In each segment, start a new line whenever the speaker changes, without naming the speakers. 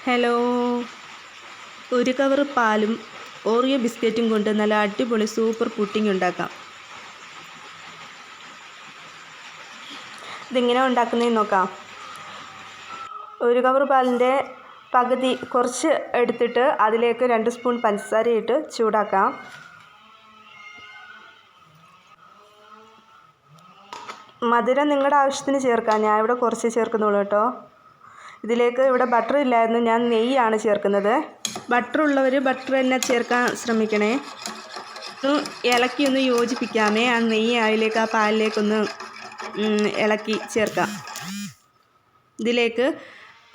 Hello, ഒരു cover പാലും Oreo ബിസ്ക്കറ്റും കൊണ്ട് നല്ല അടിപൊളി സൂപ്പർ പുഡിംഗ് ഉണ്ടാക്കാം. ഇതെങ്ങനെ ഉണ്ടാക്കുന്നതെന്ന് നോക്കാം. ഒരു കവർ പാലിൻ്റെ പകുതി കുറച്ച് എടുത്തിട്ട് അതിലേക്ക് 2 സ്പൂൺ പഞ്ചസാര ഇട്ട് ചൂടാക്കാം. മധുരം നിങ്ങളുടെ ആവശ്യത്തിന് ചേർക്കാം. ഞാൻ ഇവിടെ കുറച്ച് ചേർക്കുന്നുള്ളൂ കേട്ടോ. ഇതിലേക്ക് ഇവിടെ ബട്ടർ ഇല്ലായിരുന്നു, ഞാൻ നെയ്യാണ് ചേർക്കുന്നത്. ബട്ടർ ഉള്ളവർ ബട്ടർ തന്നെ ചേർക്കാൻ ശ്രമിക്കണേ. ഇളക്കി യോജിപ്പിക്കാമേ. ആ നെയ്യ് അതിലേക്ക് ആ പാലിലേക്കൊന്ന് ഇളക്കി ചേർക്കാം. ഇതിലേക്ക്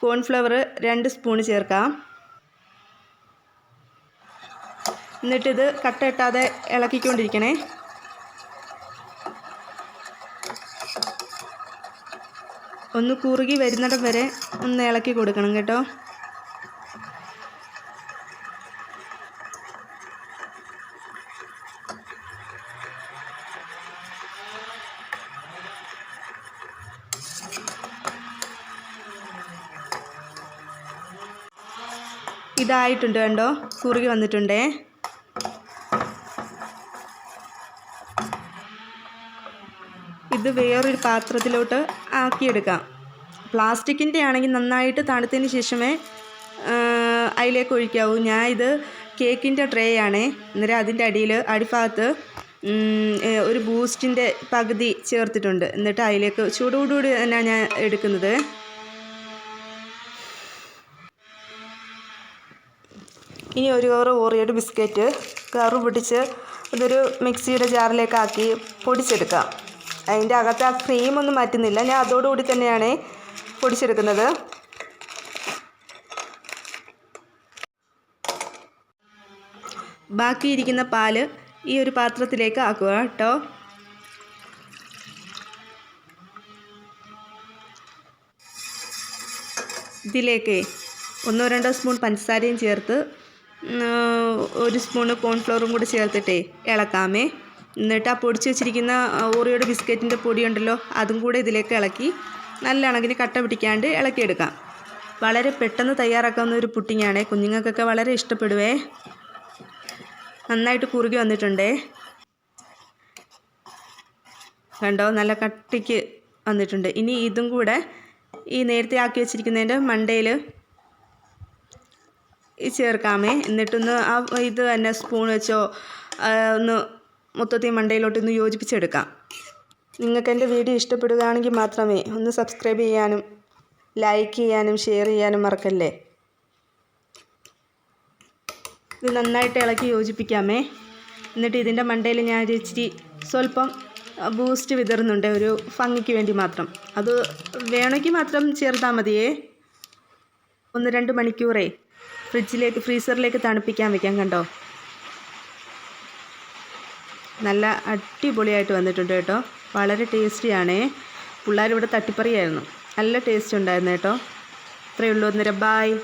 കോൺഫ്ലവർ 2 സ്പൂൺ ചേർക്കാം. എന്നിട്ടിത് കട്ട ഇട്ടാതെ ഇളക്കിക്കൊണ്ടിരിക്കണേ. ഒന്ന് കുറുകി വരുന്നിടം വരെ ഒന്ന് ഇളക്കി കൊടുക്കണം കേട്ടോ. ഇതായിട്ടുണ്ട് കണ്ടോ, കുറുകി വന്നിട്ടുണ്ടേ. ഇത് വേറൊരു പാത്രത്തിലോട്ട് ആക്കിയെടുക്കാം. പ്ലാസ്റ്റിക്കിൻ്റെ ആണെങ്കിൽ നന്നായിട്ട് തണുത്തതിന് ശേഷമേ അതിലേക്ക് ഒഴിക്കാവൂ. ഞാൻ ഇത് കേക്കിൻ്റെ ട്രേ ആണേ. അന്നേരം അതിൻ്റെ അടിഭാഗത്ത് ഒരു ബൂസ്റ്റിൻ്റെ പകുതി ചേർത്തിട്ടുണ്ട്. എന്നിട്ട് അതിലേക്ക് ചൂടോടുകൂടി തന്നെ ഞാൻ എടുക്കുന്നത്. ഇനി ഒരു കവർ ഓറിയോ ബിസ്ക്കറ്റ് കവറ് പൊട്ടിച്ച് അതൊരു മിക്സിയുടെ ജാറിലേക്കാക്കി പൊടിച്ചെടുക്കാം. അതിൻ്റെ അകത്ത് ആ ക്രീമൊന്നും മാറ്റുന്നില്ല, ഞാൻ അതോടുകൂടി തന്നെയാണ് പൊടിച്ചെടുക്കുന്നത്. ബാക്കിയിരിക്കുന്ന പാല് ഈ ഒരു പാത്രത്തിലേക്ക് ആക്കുക കേട്ടോ. ഇതിലേക്ക് 1-2 സ്പൂൺ പഞ്ചസാരയും ചേർത്ത് 1 സ്പൂണ് കോൺഫ്ലവറും കൂടി ചേർത്തിട്ടേ ഇളക്കാമേ. എന്നിട്ട് ആ പൊടിച്ച് വെച്ചിരിക്കുന്ന ഓറിയോയുടെ ബിസ്ക്കറ്റിൻ്റെ പൊടിയുണ്ടല്ലോ, അതും കൂടെ ഇതിലേക്ക് ഇളക്കി നല്ല അണകിന് കട്ട പിടിക്കാണ്ട് ഇളക്കിയെടുക്കാം. വളരെ പെട്ടെന്ന് തയ്യാറാക്കാവുന്ന ഒരു പുഡിങ്ങാണ്. കുഞ്ഞുങ്ങൾക്കൊക്കെ വളരെ ഇഷ്ടപ്പെടുവേ. നന്നായിട്ട് കുറുകി വന്നിട്ടുണ്ടേ കണ്ടോ, നല്ല കട്ടിക്ക് വന്നിട്ടുണ്ട്. ഇനി ഇതും കൂടെ ഈ നേരത്തെ ആക്കി വെച്ചിരിക്കുന്നതിൻ്റെ മണ്ടയിൽ ചേർക്കാമേ. എന്നിട്ടൊന്ന് ഇത് തന്നെ സ്പൂൺ വെച്ചോ ഒന്ന് മൊത്തത്തിൽ മണ്ടയിലോട്ടൊന്ന് യോജിപ്പിച്ചെടുക്കാം. നിങ്ങൾക്ക് എൻ്റെ വീഡിയോ ഇഷ്ടപ്പെടുകയാണെങ്കിൽ മാത്രമേ ഒന്ന് സബ്സ്ക്രൈബ് ചെയ്യാനും ലൈക്ക് ചെയ്യാനും ഷെയർ ചെയ്യാനും മറക്കല്ലേ. ഇത് നന്നായിട്ട് ഇളക്കി യോജിപ്പിക്കാമേ. എന്നിട്ട് ഇതിൻ്റെ മണ്ടയിൽ ഞാൻ ഇച്ചിരി സ്വല്പം ബൂസ്റ്റ് വിതറുന്നുണ്ട്, ഒരു ഭംഗിക്ക് വേണ്ടി മാത്രം. അത് വേണമെങ്കിൽ മാത്രം ചേർത്താൽ മതിയേ. 1-2 മണിക്കൂറേ ഫ്രീസറിലേക്ക് തണുപ്പിക്കാൻ വെക്കാം. കണ്ടോ, നല്ല അടിപൊളിയായിട്ട് വന്നിട്ടുണ്ട് കേട്ടോ. വളരെ ടേസ്റ്റിയാണേ. പിള്ളേരിവിടെ തട്ടിപ്പറിയായിരുന്നു. നല്ല ടേസ്റ്റ് ഉണ്ടായിരുന്നു കേട്ടോ. ഇത്രയേ ഉള്ളൂ. അന്നേരം ബായ്.